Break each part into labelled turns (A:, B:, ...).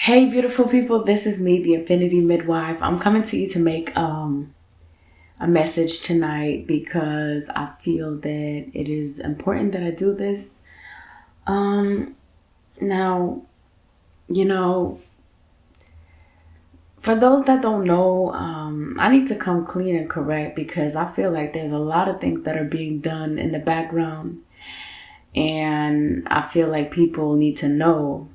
A: Hey, beautiful people, this is me, the Infinity Midwife. I'm coming to you to make a message tonight because I feel that it is important that I do this. Now, you know, for those that don't know, I need to come clean and correct because I feel like there's a lot of things that are being done in the background, and I feel like people need to know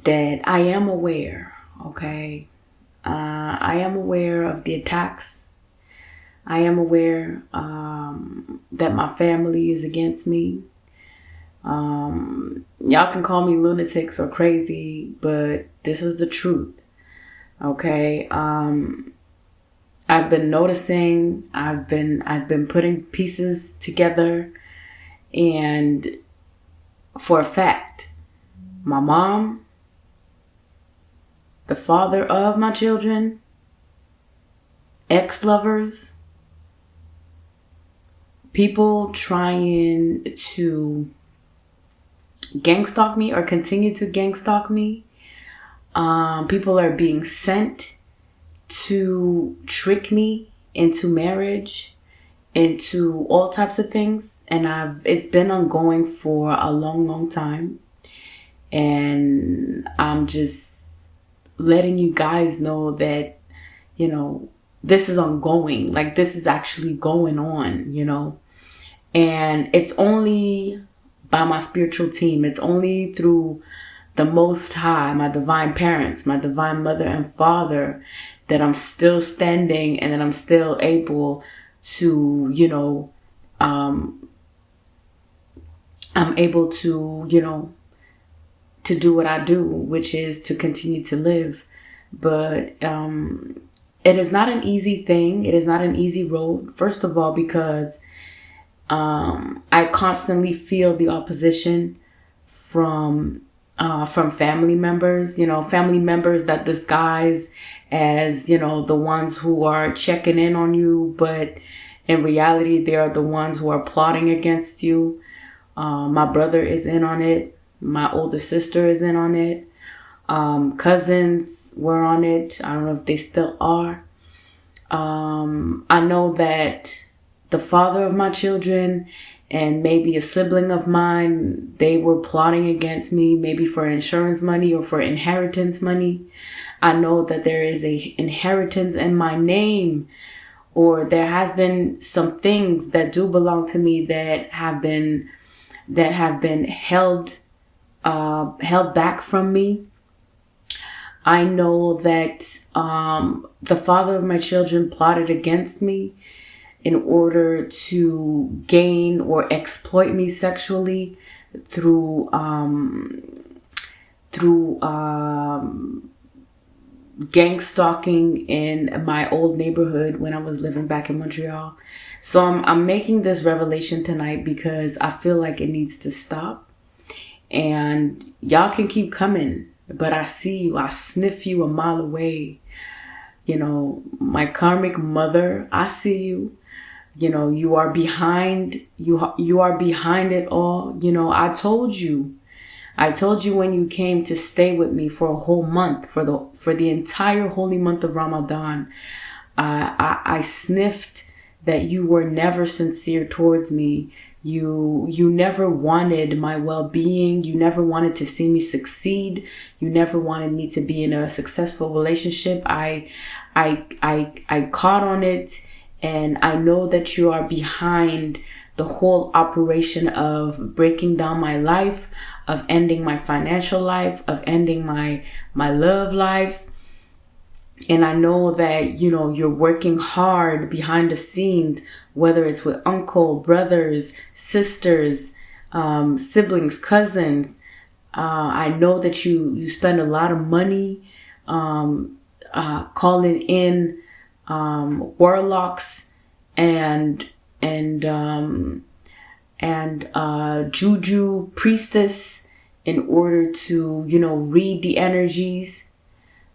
A: that I am aware, okay? I am aware of the attacks. I am aware that my family is against me. Y'all can call me lunatics or crazy, but this is the truth, okay? I've been noticing, I've been putting pieces together, and for a fact, my mom, the father of my children, ex-lovers, people trying to gang stalk me or continue to gang stalk me. People are being sent to trick me into marriage, into all types of things. And it's been ongoing for a long time. And I'm just letting you guys know that, this is ongoing. Like, this is actually going on, and it's only by my spiritual team. It's only through the Most High, my divine parents, my divine mother and father, that I'm still standing and that I'm still able to, I'm able to, to do what I do, which is to continue to live. But it is not an easy thing. It is not an easy road. First of all, because I constantly feel the opposition from family members. Family members that disguise as the ones who are checking in on you, but in reality, they are the ones who are plotting against you. My brother is in on it. My older sister is in on it. Cousins were on it. I don't know if they still are. I know that the father of my children and maybe a sibling of mine, they were plotting against me, maybe for insurance money or for inheritance money. I know that there is a inheritance in my name, or there has been some things that do belong to me that have been held back from me. I know that the father of my children plotted against me in order to gain or exploit me sexually through gang stalking in my old neighborhood when I was living back in Montreal. So I'm making this revelation tonight because I feel like it needs to stop. And y'all can keep coming, but I see you, I sniff you a mile away. My karmic mother, I see you. You are behind, you are behind it all. I told you when you came to stay with me for a whole month, for the entire holy month of Ramadan, I sniffed that you were never sincere towards me. You never wanted my well-being. You never wanted to see me succeed. You never wanted me to be in a successful relationship. I caught on it, and I know that you are behind the whole operation of breaking down my life, of ending my financial life, of ending my love lives. And I know that, you're working hard behind the scenes, whether it's with uncle, brothers, sisters, siblings, cousins. I know that you spend a lot of money calling in warlocks and juju priestess in order to, read the energies.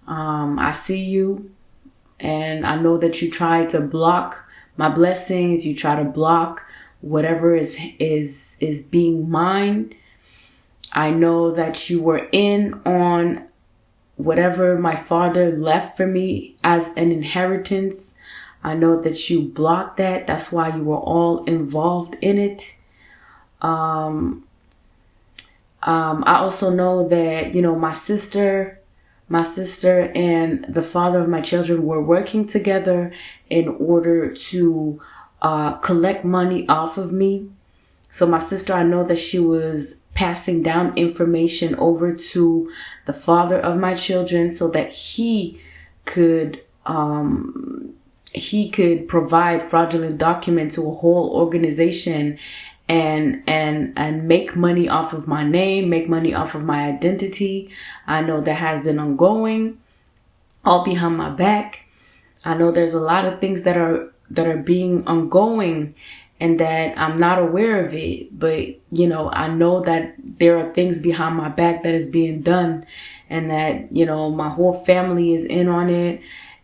A: I see you, and I know that you try to block my blessings. You try to block whatever is being mine. I know that you were in on whatever my father left for me as an inheritance, I know that you blocked that. That's why you were all involved in it. I also know that, my sister and the father of my children were working together in order to collect money off of me. So my sister, I know that she was passing down information over to the father of my children so that he could provide fraudulent documents to a whole organization and make money off of my name, make money off of my identity. I know that has been ongoing, all behind my back. I know there's a lot of things that are being ongoing and that I'm not aware of it. But, I know that there are things behind my back that is being done and that, my whole family is in on it.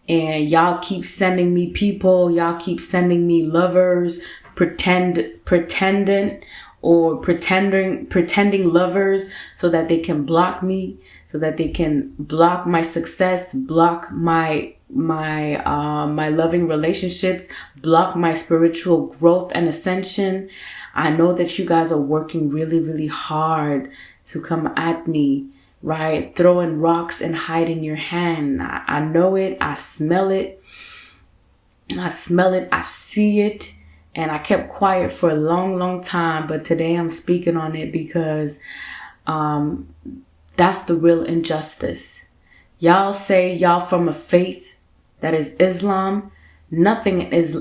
A: And y'all keep sending me people, y'all keep sending me lovers, pretending lovers so that they can block me, so that they can block my success, block my loving relationships, block my spiritual growth and ascension. I know that you guys are working really, really hard to come at me, right? Throwing rocks and hiding your hand. I know it. I smell it. I see it. And I kept quiet for a long, long time. But today I'm speaking on it because that's the real injustice. Y'all say y'all from a faith that is Islam. Nothing is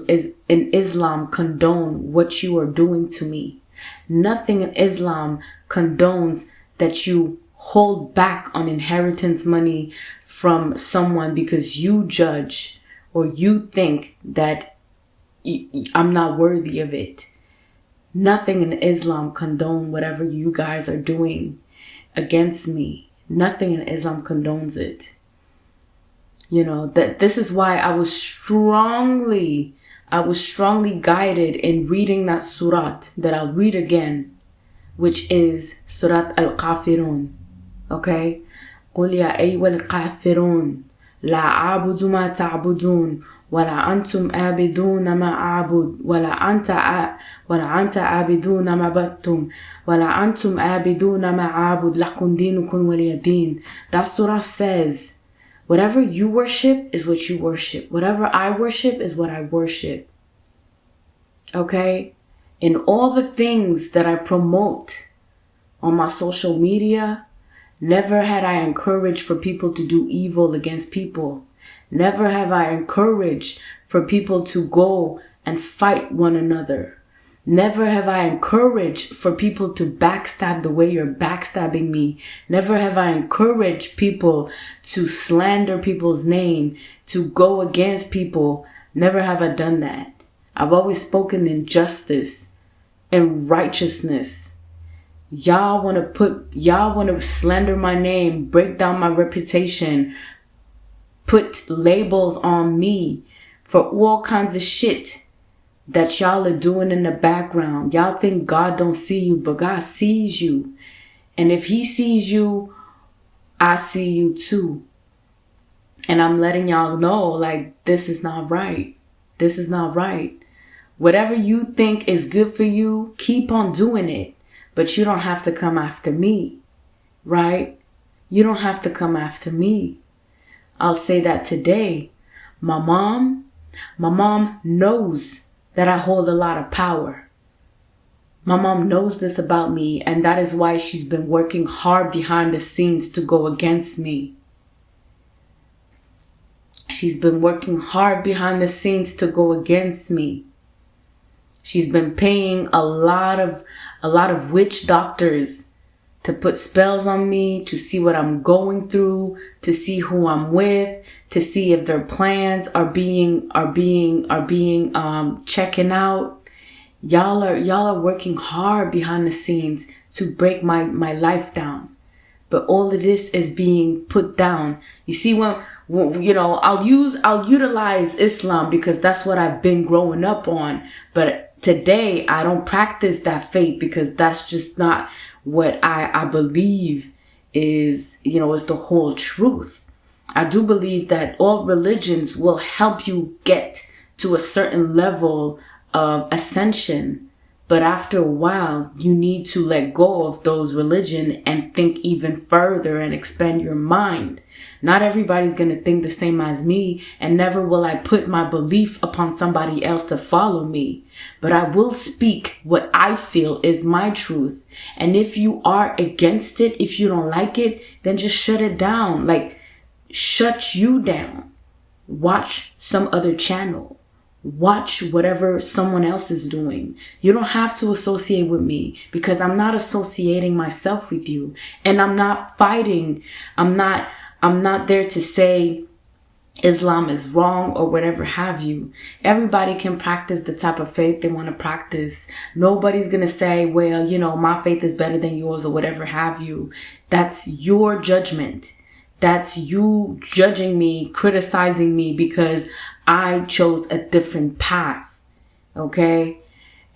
A: in Islam condone what you are doing to me. Nothing in Islam condones that you hold back on inheritance money from someone because you judge or you think that I'm not worthy of it. Nothing in Islam condone whatever you guys are doing against me. Nothing in Islam condones it. That this is why I was strongly guided in reading that surat that I'll read again, which is Surat Al-Kafirun. Okay? قُلْ يَا أَيُّهَا الْكَافِرُونَ لَا أَعْبُدُ مَا تَعْبُدُونَ وَلَا أَنْتُمْ عَابِدُونَ مَا أَعْبُدُ وَلَا أَنْتَ عَابِدُونَ مَا عَبَدتُّمْ وَلَا أَنْتُمْ عَابِدُونَ مَا أَعْبُدُ لَكُمْ دِينُكُمْ وَلِيَ دِينِ. That surah says, whatever you worship is what you worship. Whatever I worship is what I worship. Okay? In all the things that I promote on my social media, never had I encouraged for people to do evil against people. Never have I encouraged for people to go and fight one another. Never have I encouraged for people to backstab the way you're backstabbing me. Never have I encouraged people to slander people's name, to go against people. Never have I done that. I've always spoken in justice and righteousness. Y'all want to slander my name, break down my reputation, put labels on me for all kinds of shit that y'all are doing in the background. Y'all think God don't see you, but God sees you. And if he sees you, I see you too. And I'm letting y'all know, this is not right. This is not right. Whatever you think is good for you, keep on doing it. But you don't have to come after me, right? You don't have to come after me. I'll say that today. My mom knows that I hold a lot of power. My mom knows this about me, and that is why she's been working hard behind the scenes to go against me. She's been working hard behind the scenes to go against me. She's been paying a lot of witch doctors to put spells on me, to see what I'm going through, to see who I'm with, to see if their plans are being checking out. Y'all are working hard behind the scenes to break my life down. But all of this is being put down. You see, when I'll utilize Islam because that's what I've been growing up on. But today I don't practice that faith because that's just not what I believe is the whole truth. I do believe that all religions will help you get to a certain level of ascension. But after a while, you need to let go of those religion and think even further and expand your mind. Not everybody's going to think the same as me, and never will I put my belief upon somebody else to follow me. But I will speak what I feel is my truth. And if you are against it, if you don't like it, then just shut it down. Like, shut you down. Watch some other channel. Watch whatever someone else is doing. You don't have to associate with me, because I'm not associating myself with you. And I'm not fighting. I'm not there to say Islam is wrong or whatever have you. Everybody can practice the type of faith they want to practice. Nobody's going to say, well, my faith is better than yours or whatever have you. That's your judgment. That's you judging me, criticizing me because I chose a different path. Okay?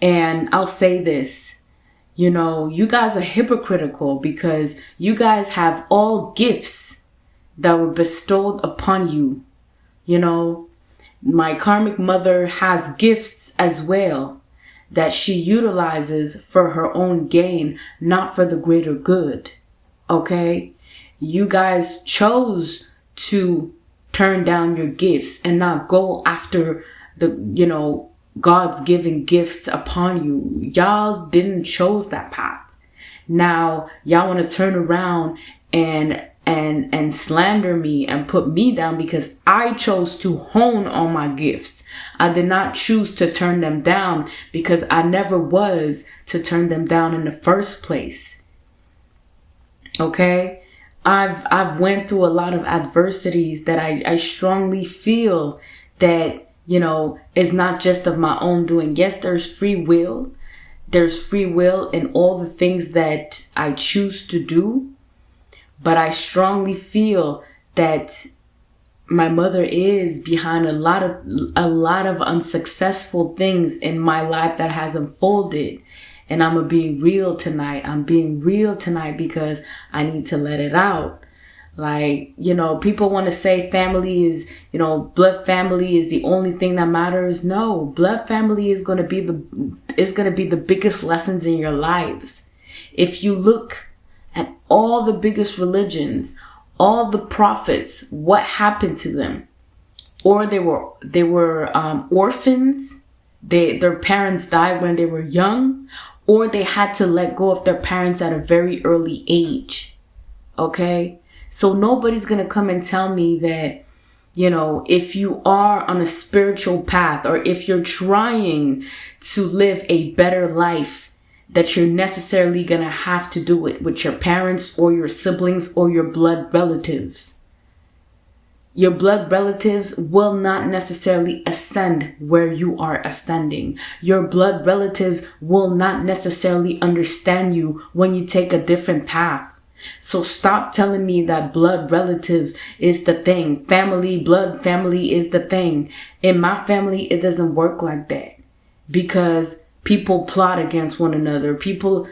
A: And I'll say this. You guys are hypocritical because you guys have all gifts that were bestowed upon you. My karmic mother has gifts as well that she utilizes for her own gain, not for the greater good. Okay? You guys chose to turn down your gifts and not go after the, God's given gifts upon you. Y'all didn't chose that path. Now, y'all want to turn around and slander me and put me down because I chose to hone on my gifts. I did not choose to turn them down because I never was to turn them down in the first place. Okay? I've went through a lot of adversities that I strongly feel that, is not just of my own doing. Yes, there's free will. There's free will in all the things that I choose to do. But I strongly feel that my mother is behind a lot of unsuccessful things in my life that has unfolded. And I'm being real tonight. I'm being real tonight because I need to let it out. Like, people want to say family is, blood family is the only thing that matters. No, blood family is going to be the biggest lessons in your lives. If you look at all the biggest religions, all the prophets, what happened to them? Or they were orphans. Their parents died when they were young, or they had to let go of their parents at a very early age. Okay? So nobody's going to come and tell me that, if you are on a spiritual path or if you're trying to live a better life, that you're necessarily going to have to do it with your parents or your siblings or your blood relatives. Your blood relatives will not necessarily ascend where you are ascending. Your blood relatives will not necessarily understand you when you take a different path. So stop telling me that blood relatives is the thing. Blood family is the thing. In my family, it doesn't work like that because people plot against one another. People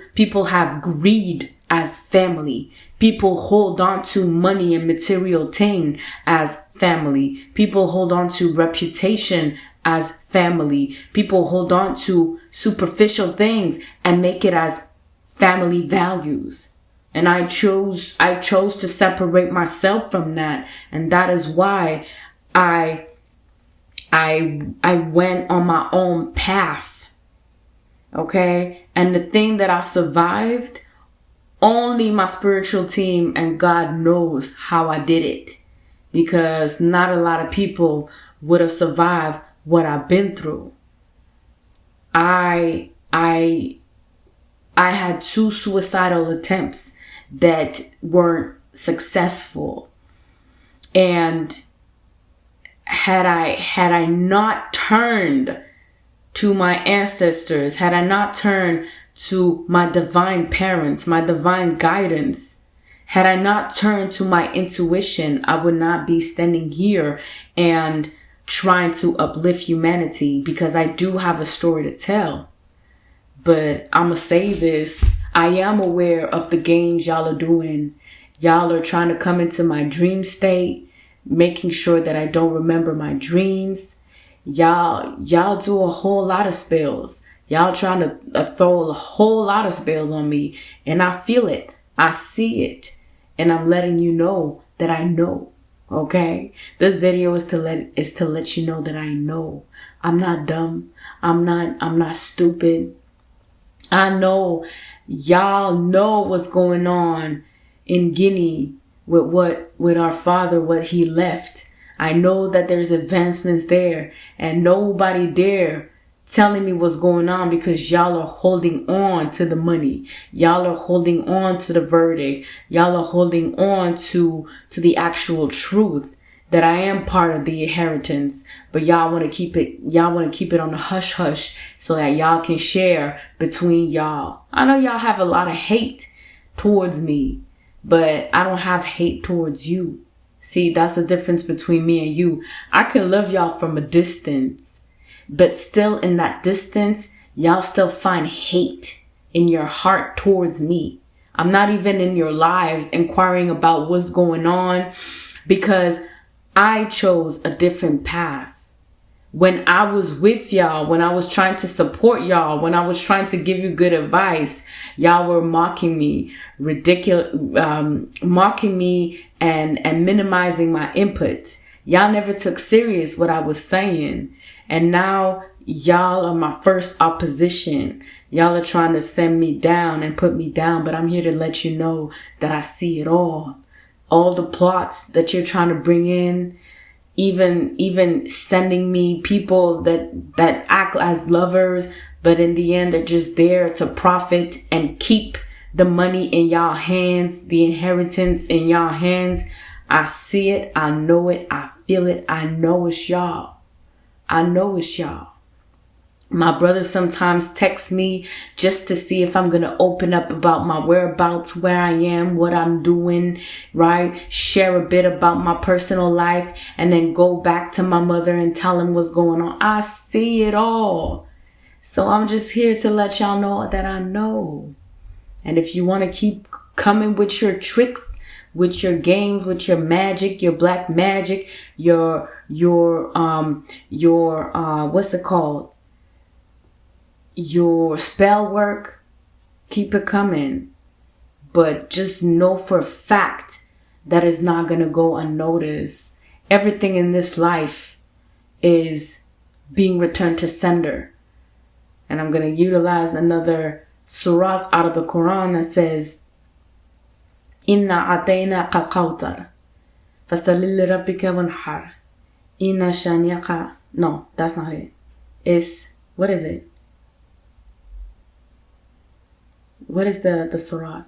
A: have greed as family. People hold on to money and material thing as family. People hold on to reputation as family. People hold on to superficial things and make it as family values. And I chose to separate myself from that. And that is why I went on my own path. Okay? And the thing that I survived, only my spiritual team and God knows how I did it. Because not a lot of people would have survived what I've been through. I had 2 suicidal attempts that weren't successful. And had I not turned to my ancestors, had I not turned to my divine parents, my divine guidance, had I not turned to my intuition, I would not be standing here and trying to uplift humanity, because I do have a story to tell. But I'm going to say this. I am aware of the games y'all are doing. Y'all are trying to come into my dream state. making sure that I don't remember my dreams. Y'all do a whole lot of spells. Y'all trying to throw a whole lot of spells on me, and I feel it. I see it, and I'm letting you know that I know. Okay, this video is to let you know that I know. I'm not dumb. I'm not stupid. I know y'all know what's going on in Guinea with our father, what he left. I know that there's advancements there, and nobody dare telling me what's going on, because y'all are holding on to the money. Y'all are holding on to the verdict. Y'all are holding on to the actual truth that I am part of the inheritance, but y'all want to keep it on the hush hush so that y'all can share between y'all. I know y'all have a lot of hate towards me, but I don't have hate towards you. See, that's the difference between me and you. I can love y'all from a distance, but still in that distance, y'all still find hate in your heart towards me. I'm not even in your lives inquiring about what's going on, because I chose a different path. When I was with y'all, when I was trying to support y'all, when I was trying to give you good advice, y'all were mocking me, mocking me and minimizing my input. Y'all never took serious what I was saying. And now y'all are my first opposition. Y'all are trying to send me down and put me down, but I'm here to let you know that I see it all. All the plots that you're trying to bring in, even sending me people that act as lovers, but in the end, they're just there to profit and keep the money in y'all hands, the inheritance in y'all hands. I see it. I know it. I feel it. I know it's y'all. I know it's y'all. My brother sometimes texts me just to see if I'm going to open up about my whereabouts, where I am, what I'm doing, right? Share a bit about my personal life, and then go back to my mother and tell him what's going on. I see it all. So I'm just here to let y'all know that I know. And if you want to keep coming with your tricks, with your games, with your magic, your black magic, your what's it called? Your spell work, keep it coming. But just know for a fact that it's not going to go unnoticed. Everything in this life is being returned to sender. And I'm going to utilize another surah out of the Quran that says, Inna atayna qawtar fasalli lirabbika wanhar inna shani'aka. No, that's not it. It's, what is it? What is the surah?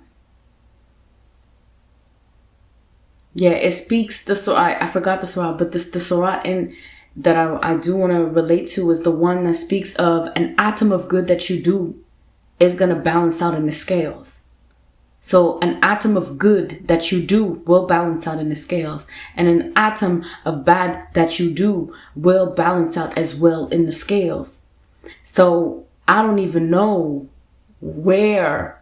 A: Yeah, it speaks the surah. I forgot the surah, but the surah that I do want to relate to is the one that speaks of an atom of good that you do is going to balance out in the scales. So an atom of good that you do will balance out in the scales, and an atom of bad that you do will balance out as well in the scales. So I don't even know where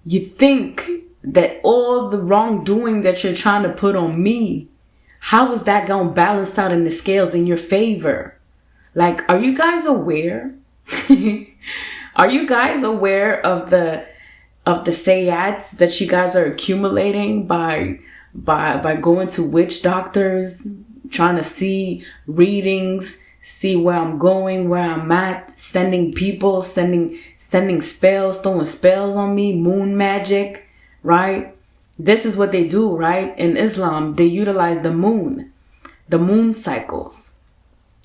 A: you think that all the wrongdoing that you're trying to put on me, how is that going to balance out in the scales in your favor? Like, are you guys aware? Are you guys aware of the sayyats that you guys are accumulating by going to witch doctors, trying to see readings, see where I'm going, where I'm at, sending people, sending spells, throwing spells on me, moon magic, right? This is what they do, right? In Islam, they utilize the moon cycles.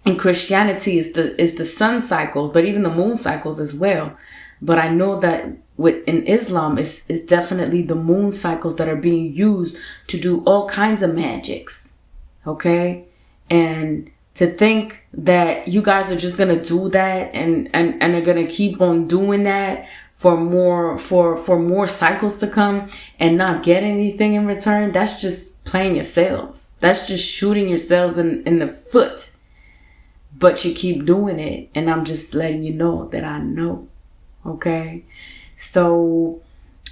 A: In Christianity, is the sun cycles, but even the moon cycles as well. But I know that in Islam, it's definitely the moon cycles that are being used to do all kinds of magics. Okay? And to think that you guys are just gonna do that and are gonna keep on doing that for more cycles to come and not get anything in return, that's just playing yourselves. That's just shooting yourselves in the foot. But you keep doing it, and I'm just letting you know that I know. Okay? So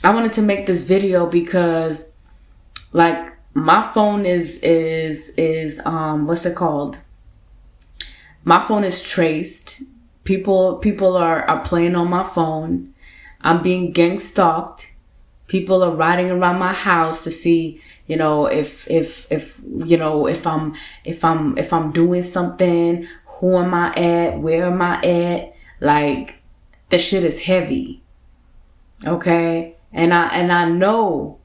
A: I wanted to make this video because, like, my phone is what's it called? My phone is traced. People are playing on my phone. I'm being gang stalked. People are riding around my house to see, if I'm doing something, who am I at, where am I at? Like, the shit is heavy. Okay? And I know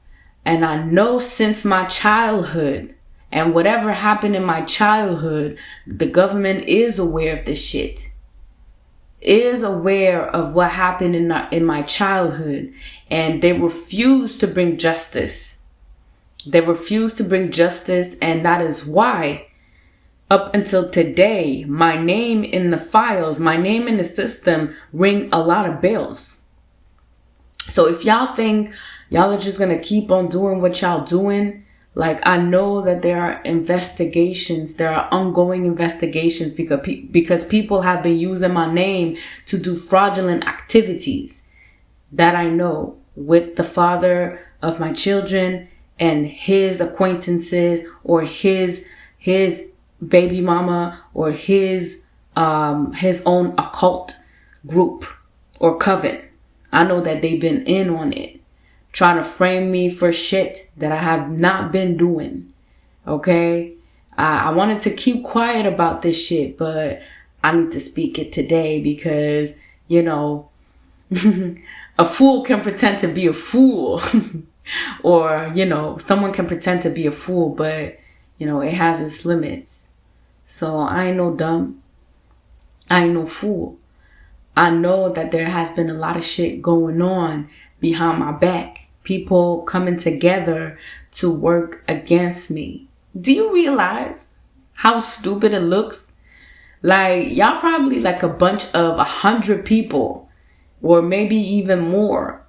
A: since my childhood, and whatever happened in my childhood, the government is aware of this shit. Is aware of what happened in my childhood, and they refuse to bring justice. They refuse to bring justice, and that is why up until today, my name in the files, my name in the system ring a lot of bells. So if y'all think y'all are just gonna keep on doing what y'all doing, like, I know that there are investigations, there are ongoing investigations because people have been using my name to do fraudulent activities. That I know, with the father of my children and his acquaintances, or his baby mama, or his own occult group or coven. I know that they've been in on it, trying to frame me for shit that I have not been doing. Okay? I wanted to keep quiet about this shit, but I need to speak it today because, a fool can pretend to be a fool. Or, someone can pretend to be a fool, but, it has its limits. So I ain't no dumb. I ain't no fool. I know that there has been a lot of shit going on behind my back. People coming together to work against me. Do you realize how stupid it looks? Like, y'all probably like a bunch of 100 people, or maybe even more,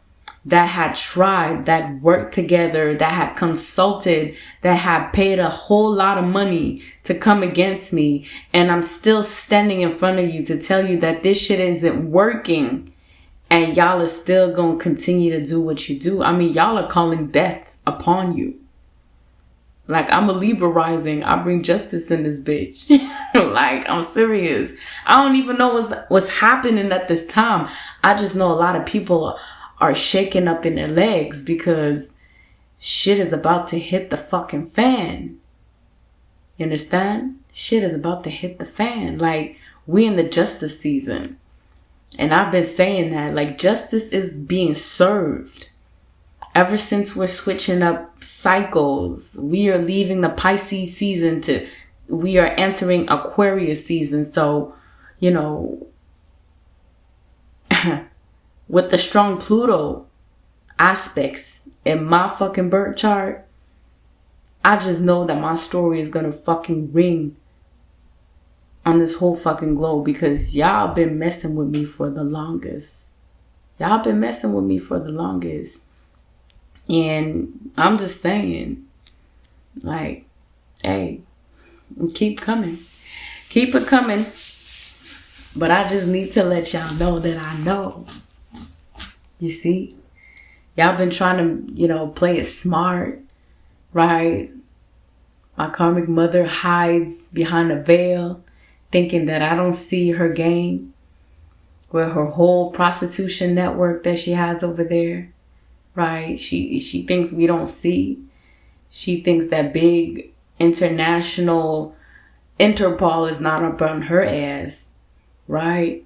A: that had tried, that worked together, that had consulted, that had paid a whole lot of money to come against me. And I'm still standing in front of you to tell you that this shit isn't working. And y'all are still going to continue to do what you do. I mean, y'all are calling death upon you. Like, I'm a Libra rising. I bring justice in this bitch. Like, I'm serious. I don't even know what's happening at this time. I just know a lot of people are shaking up in their legs because shit is about to hit the fucking fan. You understand? Shit is about to hit the fan. Like, we in the justice season. And I've been saying that, like, justice is being served. Ever since we're switching up cycles, we are leaving the Pisces season we are entering Aquarius season. So, with the strong Pluto aspects in my fucking birth chart, I just know that my story is gonna fucking ring on this whole fucking globe because y'all been messing with me for the longest. Y'all been messing with me for the longest. And I'm just saying, like, hey, keep coming. Keep it coming. But I just need to let y'all know that I know. You see? Y'all been trying to, play it smart, right? My karmic mother hides behind a veil, thinking that I don't see her game with her whole prostitution network that she has over there, right? She thinks we don't see. She thinks that big international Interpol is not up on her ass, right?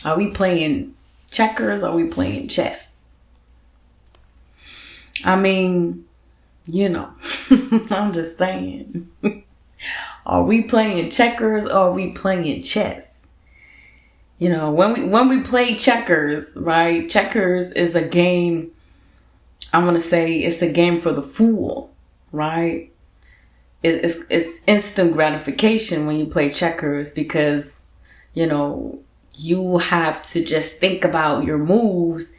A: Are we playing checkers? Or are we playing chess? I mean, I'm just saying. Are we playing checkers or are we playing chess? When we play checkers, right? Checkers is a game, I'm going to say it's a game for the fool, right? It's instant gratification when you play checkers because, you have to just think about your moves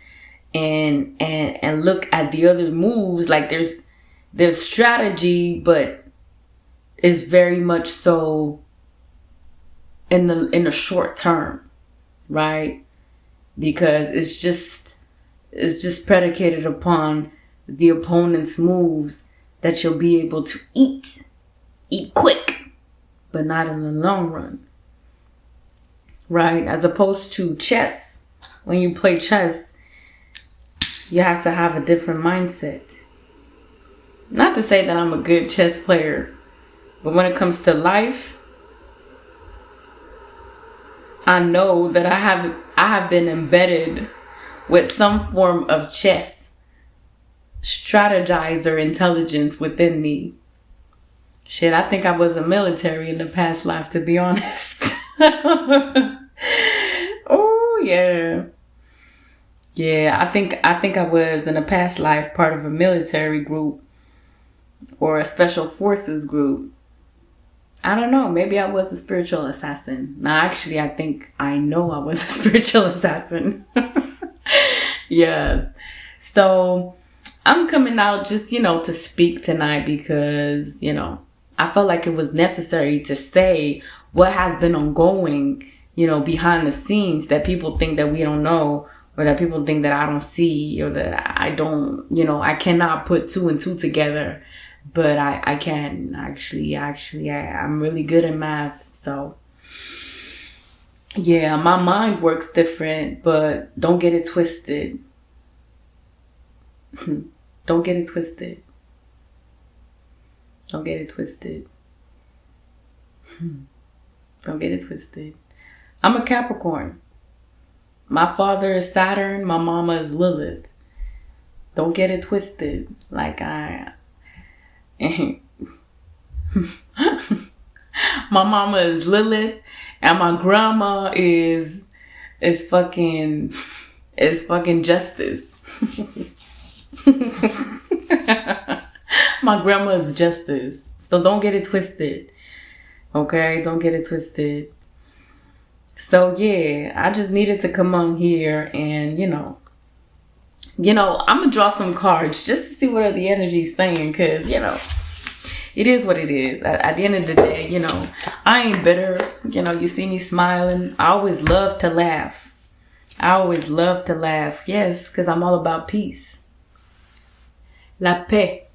A: and look at the other moves. Like there's strategy, but it's very much so in the short term, right? because it's just predicated upon the opponent's moves that you'll be able to eat quick, but not in the long run, right? As opposed to chess. When you play chess, you have to have a different mindset. Not to say that I'm a good chess player, but when it comes to life, I know that I have been embedded with some form of chess strategizer intelligence within me. Shit, I think I was a military in the past life, to be honest. Oh yeah. Yeah, I think I was in a past life part of a military group or a special forces group. I don't know. Maybe I was a spiritual assassin. No, actually, I think I know I was a spiritual assassin. Yes. So I'm coming out just, to speak tonight because, I felt like it was necessary to say what has been ongoing, behind the scenes that people think that we don't know, or that people think that I don't see, or that I don't, I cannot put two and two together. But I can actually, I'm really good at math. So yeah, my mind works different, but don't get it twisted. Don't get it twisted. Don't get it twisted. Don't get it twisted. I'm a Capricorn. My father is Saturn. My mama is Lilith. Don't get it twisted. My mama is Lilith and my grandma is fucking Justice. My grandma is Justice. So don't get it twisted. Okay? Don't get it twisted. So yeah, I just needed to come on here and, I'm going to draw some cards just to see what are the energies saying. Because, it is what it is. At the end of the day, I ain't bitter. You see me smiling. I always love to laugh. Yes, because I'm all about peace. La paix.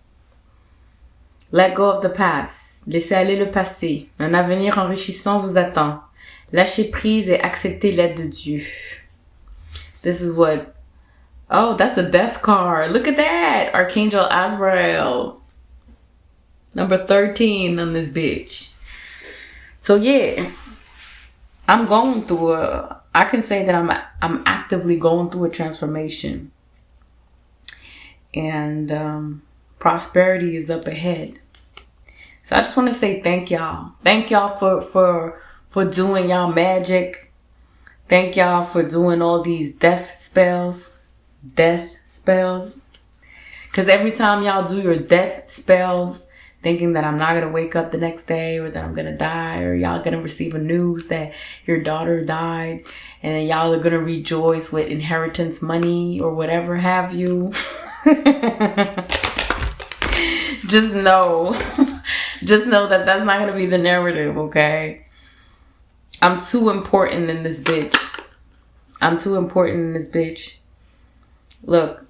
A: Let go of the past. Laissez aller le passé. Un avenir enrichissant vous attend. Lâchez prise et acceptez l'aide de Dieu. This is what... Oh, that's the death card. Look at that. Archangel Azrael. Number 13 on this bitch. So yeah, I'm going through I can say that I'm actively going through a transformation. And prosperity is up ahead. So I just want to say thank y'all. Thank y'all for doing y'all magic. Thank y'all for doing all these death spells. Because every time y'all do your death spells, thinking that I'm not going to wake up the next day, or that I'm going to die, or y'all going to receive a news that your daughter died, and then y'all are going to rejoice with inheritance money or whatever have you. Just know that that's not going to be the narrative, okay? I'm too important in this bitch. Look,